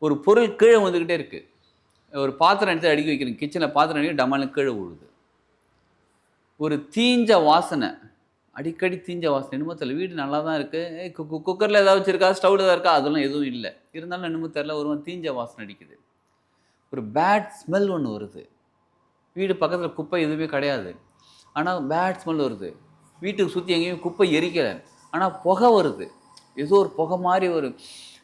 ஒரு பொருள் கீழே வந்துக்கிட்டே இருக்கு. ஒரு பாத்திரம் எடுத்து அடுக்கி வைக்கிறீங்க. கிச்சன்ல பாத்திரம் அடுக்கி டமால்னு கீழ விழுது. ஒரு தீஞ்ச வாசனை. அடிக்கடி தீஞ்ச வாசனை. என்னமோ தெரியல. வீடு நல்லா தான் இருக்கு. குக்கர்ல ஏதாவது வச்சிருக்கா? ஸ்டவ்ல ஏதாவது இருக்கா? அதெல்லாம் எதுவும் இல்ல. இருந்தாலும் என்னமோ தெரியல. ஒரு தீஞ்ச வாசனை அடிக்குது. ஒரு பேட் ஸ்மெல் ஒண்ணு வருது. வீடு பக்கத்துல குப்பை எதுவுமே கிடையாது. ஆனா பேட் ஸ்மெல் வருது. வீட்டுக்கு சுத்தி எங்கேயும் குப்பை எரிக்கல. ஆனா புகை வருது. ஏதோ ஒரு புகை மாரி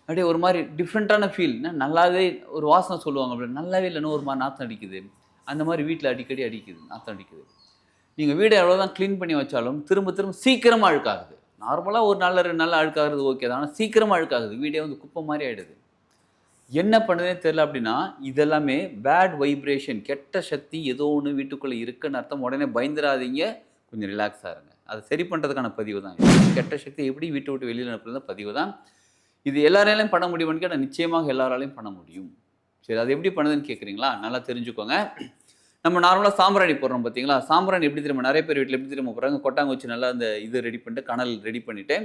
அப்படியே ஒரு மாரி டிஃப்ரெண்ட்டான ஃபீல். நல்லாவே ஒரு வாசனை சொல்லுவாங்க அப்படி. நல்லாவே இல்லன்னா ஒரு மாரி நாத்தம் அடிக்குது. அந்த மாரி வீட்ல அடிக்கடி அடிக்குது. நாத்தம் அடிக்குது. நீங்க வீட எவ்வளோதான் கிளீன் பண்ணி வச்சாலும், திரும்ப திரும்ப சீக்கிரமா அழுக்காகுது. நார்மலா 1 நாள்ல 2 நாள்ல அழுக்காகுறது ஓகே தான். ஆனா சீக்கிரமா அழுக்காகுது. வீடே குப்பை மாரி ஆயிடுது. என்ன பண்ணுதுன்னே தெரியல அப்படின்னா, இதெல்லாமே பேட் வைப்ரேஷன் கெட்ட சக்தி ஏதோ ஒண்ணு வீட்டுக்குள்ள இருக்குன்னு அர்த்தம். உடனே பயந்துராதீங்க. கொஞ்சம் ரிலாக்ஸா இருங்க. அத சரி பண்றதுக்கான பதிவு தான் இது. கெட்ட சக்திய எப்படி வீட்ட விட்டு வெளியில அனுப்புறது பதிவு தான். இது எல்லாராலயும் பண்ண முடியுமான்னு கேட்டா, நிச்சயமாக எல்லாராலயும் பண்ண முடியும். சரி அது எப்படி பண்ணுதுன்னு கேட்கிறீங்களா? நல்லா தெரிஞ்சுக்கோங்க. நம்ம நார்மலா சாம்பிராணி போடுறோம் பார்த்தீங்களா? சாம்பிராணி எப்படி தெரியுமா? நெறைய பேர் வீட்ல எப்படி தெரியுமா போடுறாங்க? கொட்டாங்குச்சி நல்லா அந்த இது ரெடி பண்ணிட்டு, கனல் ரெடி பண்ணிட்டு,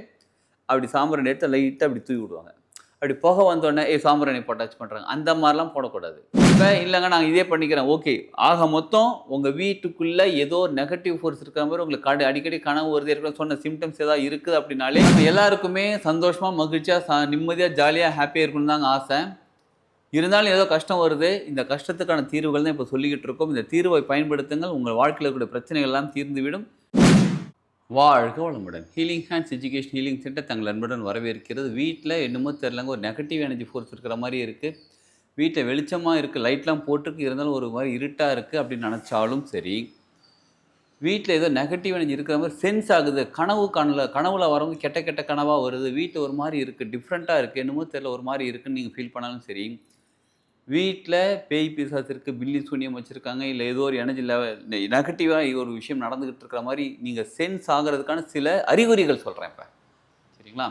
அப்படி சாம்பிராணி எடுத்து லைட்டா அப்படி தூவி விடுவாங்க. அப்படி புகை வந்தோனே, "ஏய் சாம்பிராணி போட்டாச்சு" பண்றாங்க. அந்த மாரிலாம் போடக்கூடாது. இப்ப இல்லங்க நான் இதே பண்ணிக்கிறேன். ஓகே. ஆக மொத்தம் உங்க வீட்டுக்குள்ள ஏதோ நெகட்டிவ் ஃபோர்ஸ் இருக்கிற மாரி உங்களுக்கு அடிக்கடி கனவு வருது, ஏற்கனவே சொன்ன சிம்ப்டம்ஸ் ஏதாவது இருக்குது அப்படின்னாலே, நம்ம எல்லாருக்குமே சந்தோஷமா, மகிழ்ச்சியா, நிம்மதியா, ஜாலியா, ஹேப்பியா இருக்கணும்னு தாங்க ஆசை. இருந்தாலும் ஏதோ கஷ்டம் வருது. இந்த கஷ்டத்துக்கான தீர்வுகள் தான் இப்ப சொல்லிக்கிட்டு இருக்கோம். இந்த தீர்வை பயன்படுத்துங்கள். உங்கள் வாழ்க்கையில இருக்கக்கூடிய பிரச்சனைகள் எல்லாம் தீர்ந்துவிடும். வாழ்க வளமுடன். Healing hands education healing centre தங்கள் அன்புடன் வரவேற்கிறது. வீட்ல என்னமோ தெரியலங்க ஒரு நெகட்டிவ் எனர்ஜி ஃபோர்ஸ் இருக்கிற மாரி இருக்கு. வீட்ல வெளிச்சமா இருக்கு. லைட்லாம் போட்டிருக்கு. இருந்தாலும் ஒரு மாரி இருட்டா இருக்கு அப்படின்னு நெனச்சாலும் சரி, வீட்ல ஏதோ நெகட்டிவ் எனர்ஜி இருக்கிற மாரி சென்ஸ் ஆகுது. கனவு காணல. கனவுல வரவங்க கெட்ட கெட்ட கனவா வருது. வீட்ல ஒரு மாரி இருக்கு. டிஃப்ரெண்ட்டா இருக்கு. என்னமோ தெரியல ஒரு மாரி இருக்குன்னு நீங்க ஃபீல் பண்ணாலும் சரி, வீட்ல பேய் பிசாசு இருக்கு, பில்லி சூனியம் வச்சிருக்காங்க, இல்ல ஏதோ ஒரு எனர்ஜி நெகட்டிவா ஒரு விஷயம் நடந்துகிட்டு இருக்கிற மாரி நீங்க சென்ஸ் ஆகுறதுக்கான சில அறிகுறிகள் சொல்றேன் இப்ப. சரிங்களா?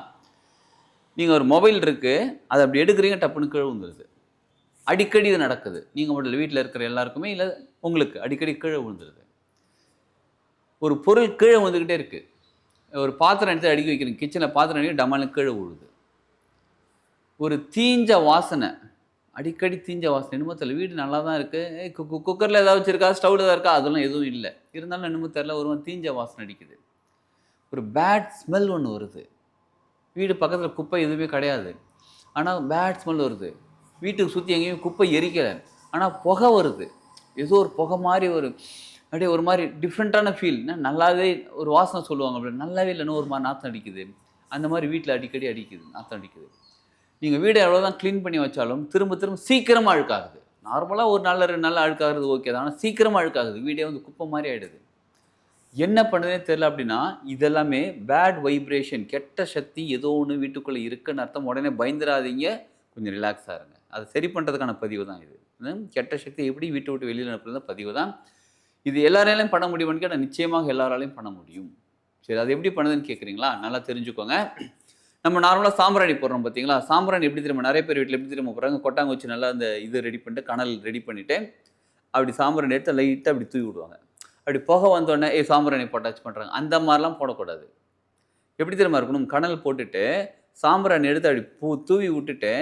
நீங்க ஒரு மொபைல் இருக்கு. அத அப்படி எடுக்குறீங்க டப்புன்னு கீழ விழுந்துருது. அடிக்கடி இது நடக்குது. நீங்க மட்டும் இல்ல, வீட்ல இருக்கிற எல்லாருக்குமே இல்ல உங்களுக்கு அடிக்கடி கீழ விழுந்துருது. ஒரு பொருள் கீழ வந்துகிட்டே இருக்கு. ஒரு பாத்திரம் எடுத்து அடுக்கி வைக்கிறீங்க. கிச்சன்ல பாத்திரம் அடுக்கி டமால்னு கீழ விழுது. ஒரு தீஞ்ச வாசனை. அடிக்கடி தீஞ்ச வாசனை. என்னமோ தெரியல. வீடு நல்லா தான் இருக்கு. குக்கர்ல ஏதாவது வச்சிருக்கா? ஸ்டவ்ல ஏதாவது இருக்கா? அதெல்லாம் எதுவும் இல்ல. இருந்தாலும் என்னமோ தெரியல. ஒரு தீஞ்ச வாசனை அடிக்குது. ஒரு பேட் ஸ்மெல் ஒண்ணு வருது. வீடு பக்கத்துல குப்பை எதுவுமே கிடையாது. ஆனா பேட் ஸ்மெல் வருது. வீட்டுக்கு சுத்தி எங்கேயும் குப்பை எரிக்கல. ஆனா புகை வருது. ஏதோ ஒரு புகை மாரி அப்படியே ஒரு மாரி டிஃப்ரெண்ட்டான ஃபீல். நல்லாவே ஒரு வாசனை சொல்லுவாங்க அப்படி. நல்லாவே இல்லன்னா ஒரு மாரி நாத்தம் அடிக்குது. அந்த மாரி வீட்ல அடிக்கடி அடிக்குது. நாத்தம் அடிக்குது. நீங்க வீட எவ்வளோதான் கிளீன் பண்ணி வச்சாலும், திரும்ப திரும்ப சீக்கிரமா அழுக்காகுது. நார்மலா 1 நாள்ல 2 நாள்ல அழுக்காகுறது ஓகே தான். ஆனா சீக்கிரமா அழுக்காகுது. வீடே குப்பை மாரி ஆயிடுது. என்ன பண்ணுதுன்னே தெரியல அப்படின்னா, இதெல்லாமே பேட் வைப்ரேஷன் கெட்ட சக்தி ஏதோ ஒண்ணு வீட்டுக்குள்ள இருக்குன்னு அர்த்தம். உடனே பயந்துராதீங்க. கொஞ்சம் ரிலாக்ஸா இருங்க. அத சரி பண்றதுக்கான பதிவு தான் இது. கெட்ட சக்திய எப்படி வீட்ட விட்டு வெளியில அனுப்புறது பதிவு தான். இது எல்லாராலயும் பண்ண முடியுமான்னு கேட்டா, நிச்சயமாக எல்லாராலயும் பண்ண முடியும். சரி அது எப்படி பண்ணுதுன்னு கேட்கிறீங்களா? நல்லா தெரிஞ்சுக்கோங்க. நம்ம நார்மலா சாம்பிராணி போடுறோம் பார்த்தீங்களா? சாம்பிராணி எப்படி தெரியுமா? நெறைய பேர் வீட்ல எப்படி தெரியுமா போடுறாங்க? கொட்டாங்குச்சி நல்லா அந்த இது ரெடி பண்ணிட்டு, கனல் ரெடி பண்ணிட்டு, அப்படி சாம்பிராணி எடுத்து லைட்டா அப்படி தூவி விடுவாங்க. அப்படி புகை வந்தோனே, "ஏய் சாம்பிராணி போட்டாச்சு" பண்றாங்க. அந்த மாரிலாம் போடக்கூடாது. எப்படி தெரியுமா இருக்கணும்? கனல் போட்டுட்டு, சாம்பிராணி எடுத்து அப்படி தூவி விட்டுட்டு,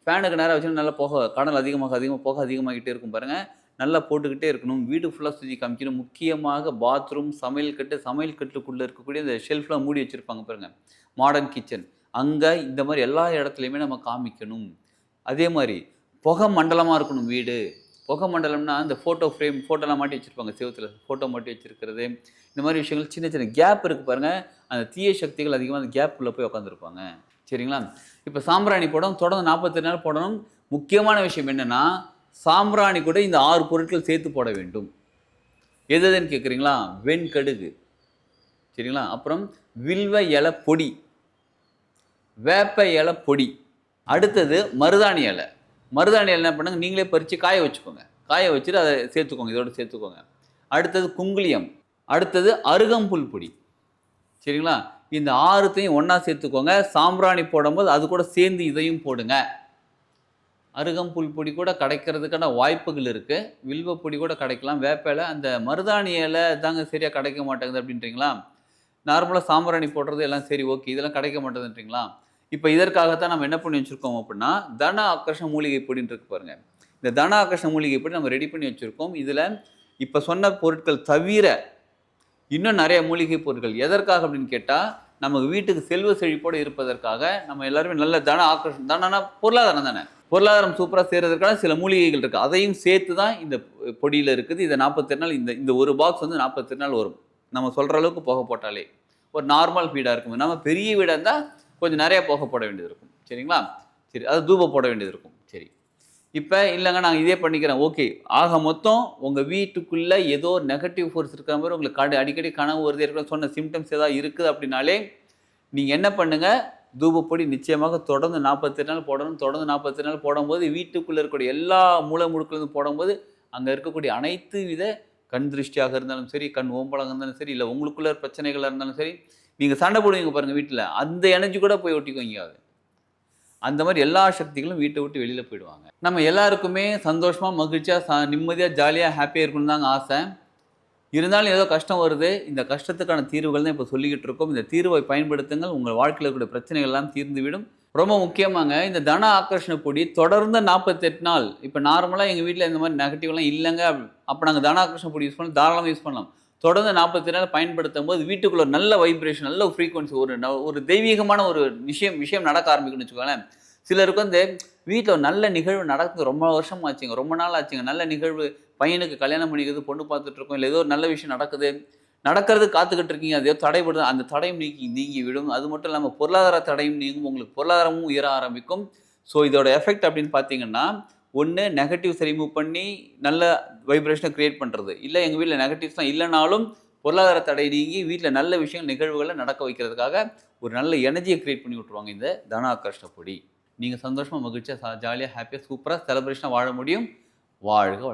ஃபேனுக்கு நேரா வச்சோன்னா நல்லா புகை கனல் அதிகமாக புகை அதிகமாகிட்டே இருக்கும் பாருங்க. நல்லா போட்டுக்கிட்டே இருக்கணும். வீடு ஃபுல்லா சுத்தி காமிக்கணும். முக்கியமாக பாத்ரூம், சமையல் கட்டுக்குள்ள இருக்கக்கூடிய இந்த ஷெல்ஃப்லாம் மூடி வச்சிருப்பாங்க பாருங்க. Modern kitchen. அங்க இந்த மாரி எல்லா இடத்துலயுமே நம்ம காமிக்கணும். அதே மாரி புகை மண்டலமா இருக்கணும் வீடு. புகை மண்டலம்னா, இந்த ஃபோட்டோ ஃப்ரேம் ஃபோட்டோலாம் மாட்டி வச்சிருப்பாங்க செவுத்துல. ஃபோட்டோ மாட்டி வச்சிருக்கிறது. இந்த மாரி விஷயங்கள் சின்ன சின்ன கேப் இருக்கு பாருங்க. அந்த தீய சக்திகள் அதிகமா அந்த கேப்க்குள்ள போய் உட்கார்ந்திருப்பாங்க. சரிங்களா? இப்ப சாம்பிராணி போடணும். தொடர்ந்து 48 நாள் போடணும். முக்கியமான விஷயம் என்னன்னா, சாம்பிராணி கூட இந்த 6 பொருட்கள் சேர்த்து போட வேண்டும். எது எதுன்னு கேட்கிறீங்களா? வெண்கடுகு. சரிங்களா? அப்புறம் வில்வ இல பொடி, வேப்ப இல பொடி. அடுத்தது மருதாணி இல. மருதாணி இல என்ன பண்ணுங்க, நீங்களே பறிச்சு காய வச்சுக்கோங்க. காய வச்சுட்டு அத சேர்த்துக்கோங்க. இதோட சேர்த்துக்கோங்க. அடுத்தது குங்குலியம். அடுத்தது அருகம்புல் பொடி. சரிங்களா? இந்த 6த்தையும் ஒண்ணா சேர்த்துக்கோங்க. சாம்பிராணி போடும்போது அது கூட சேர்ந்து இதையும் போடுங்க. அருகம்புல் பொடி கூட கிடைக்கிறதுக்கான வாய்ப்புகள் இருக்கு. வில்வ பொடி கூட கிடைக்கலாம். வேப்ப இல, அந்த மருதாணி இல தாங்க சரியா கிடைக்க மாட்டேங்குது அப்படின்றீங்களா? நார்மலா சாம்பிராணி போடுறது எல்லாம் சரி ஓகே. இதெல்லாம் கிடைக்க மாட்டேங்குதுன்றீங்களா? இப்போ இதற்காகத்தான் நம்ம என்ன பண்ணி வச்சுருக்கோம் அப்படின்னா, தன ஆகர்ஷண மூலிகை பொடின்னு இருக்கு பாருங்க. இந்த தன ஆகர்ஷண மூலிகை பொடி நம்ம ரெடி பண்ணி வச்சுருக்கோம். இதில இப்போ சொன்ன பொருட்கள் தவிர இன்னும் நிறைய மூலிகை பொருட்கள். எதற்காக அப்படின்னு கேட்டா, நமக்கு வீட்டுக்கு செல்வ செழிப்போடு இருப்பதற்காக நம்ம எல்லாருமே நல்ல தன ஆகர்ஷணம், தனனா பொருளாதாரம் தானே. பொருளாதாரம் சூப்பரா சேர்றதற்கான சில மூலிகைகள் இருக்கு. அதையும் சேர்த்து தான் இந்த பொடியில இருக்குது. இத 48 நாள் இந்த ஒரு பாக்ஸ் வந்து 48 நாள் வரும். நம்ம சொல்ற அளவுக்கு புகை போட்டாலே. ஒரு நார்மல் வீடா இருக்கும். நம்ம பெரிய வீடா இருந்தா கொஞ்சம் நிறைய புகை போட வேண்டியது இருக்கும். சரிங்களா? சரி. அது தூபம் போட வேண்டியது இருக்கும். சரி. இப்ப இல்லங்க நான் இதே பண்ணிக்கிறேன். ஓகே. ஆக மொத்தம் உங்க வீட்டுக்குள்ள ஏதோ நெகட்டிவ் ஃபோர்ஸ் இருக்கிற மாரி உங்களுக்கு அடிக்கடி கனவு வருது, ஏற்கனவே சொன்ன சிம்ப்டம்ஸ் ஏதாவது இருக்குது அப்படின்னாலே, நீங்க என்ன பண்ணுங்க, தூபப்பொடி நிச்சயமாக தொடர்ந்து 48 நாள் போடணும். தொடர்ந்து 48 நாள் போடும்போது வீட்டுக்குள்ள இருக்கக்கூடிய எல்லா மூல முடுக்குலருந்து போடும்போது, அங்க இருக்கக்கூடிய அனைத்து வித கண் திருஷ்டியாக இருந்தாலும் சரி, கண் ஓம்பலாக இருந்தாலும் சரி, இல்ல உங்களுக்குள்ள பிரச்சனைகளா இருந்தாலும் சரி, நீங்க சண்டை போடுவீங்க பாருங்க வீட்ல, அந்த எனர்ஜி கூட போய் ஒட்டிக்கும் எங்கேயாவது. அந்த மாதிரி எல்லா சக்திகளும் வீட்டை விட்டு வெளியில போயிடுவாங்க. நம்ம எல்லாருக்குமே சந்தோஷமா, மகிழ்ச்சியா, நிம்மதியா, ஜாலியா, ஹேப்பியா இருக்கணும்னு தாங்க ஆசை. இருந்தாலும் ஏதோ கஷ்டம் வருது. இந்த கஷ்டத்துக்கான தீர்வுகள் தான் இப்போ சொல்லிக்கிட்டு இருக்கோம். இந்த தீர்வை பயன்படுத்துங்கள். உங்கள் வாழ்க்கையில இருக்கக்கூடிய பிரச்சனைகள் எல்லாம் தீர்ந்துவிடும். ரொம்ப முக்கியமாங்க, இந்த தன ஆகர்ஷண பொடி தொடர்ந்து 48 நாள். இப்போ நார்மலா எங்க வீட்ல இந்த மாதிரி நெகட்டிவ்லாம் இல்லங்க. அப்ப நாங்க தன ஆகர்ஷண பொடி யூஸ் பண்ணலாம், தாராளமா யூஸ் பண்ணலாம். தொடர்ந்து 48 நாள் பயன்படுத்தும்போது வீட்டுக்குள்ள ஒரு நல்ல வைப்ரேஷன், நல்ல ஃப்ரீக்வன்சி, ஒரு தெய்வீகமான ஒரு விஷயம் நடக்க ஆரம்பிக்கும்னு வச்சுக்கோங்களேன். சிலருக்கு வந்து வீட்ல ஒரு நல்ல நிகழ்வு நடக்குது, ரொம்ப வருஷம் ஆச்சுங்க, ரொம்ப நாள் ஆச்சுங்க. நல்ல நிகழ்வு, பையனுக்கு கல்யாணம் பண்ணிக்கிறது, பொண்ணு பார்த்துட்டு இருக்கோம். இல்ல ஏதோ ஒரு நல்ல விஷயம் நடக்குது. நடக்கிறதுக்கு காத்துக்கிட்டு இருக்கீங்க. அது ஏதோ தடைபடுது. அந்த தடையும் நீங்கிவிடும். அது மட்டும் இல்லாம பொருளாதார தடையும் நீங்கும். உங்களுக்கு பொருளாதாரமும் உயர ஆரம்பிக்கும். ஸோ இதோட எஃபெக்ட் அப்படின்னு பார்த்தீங்கன்னா, ஒண்ணு நெகட்டிவ்ஸ ரிமூவ் பண்ணி நல்ல வைப்ரேஷன கிரியேட் பண்றது. இல்ல எங்க வீட்ல நெகட்டிவ்ஸ்லாம் இல்லனாலும் பொருளாதார தடை நீங்கி வீட்ல நல்ல விஷயங்கள், நிகழ்வுகள நடக்க வைக்கிறதுக்காக ஒரு நல்ல எனர்ஜிய கிரியேட் பண்ணி விட்டுருவாங்க இந்த தன ஆகர்ஷண பொடி. நீங்க சந்தோஷமா, மகிழ்ச்சியா, ஜாலியா, ஹேப்பியா, சூப்பரா செலிப்ரேஷனா வாழ முடியும். வாழ்க வளமுடன்.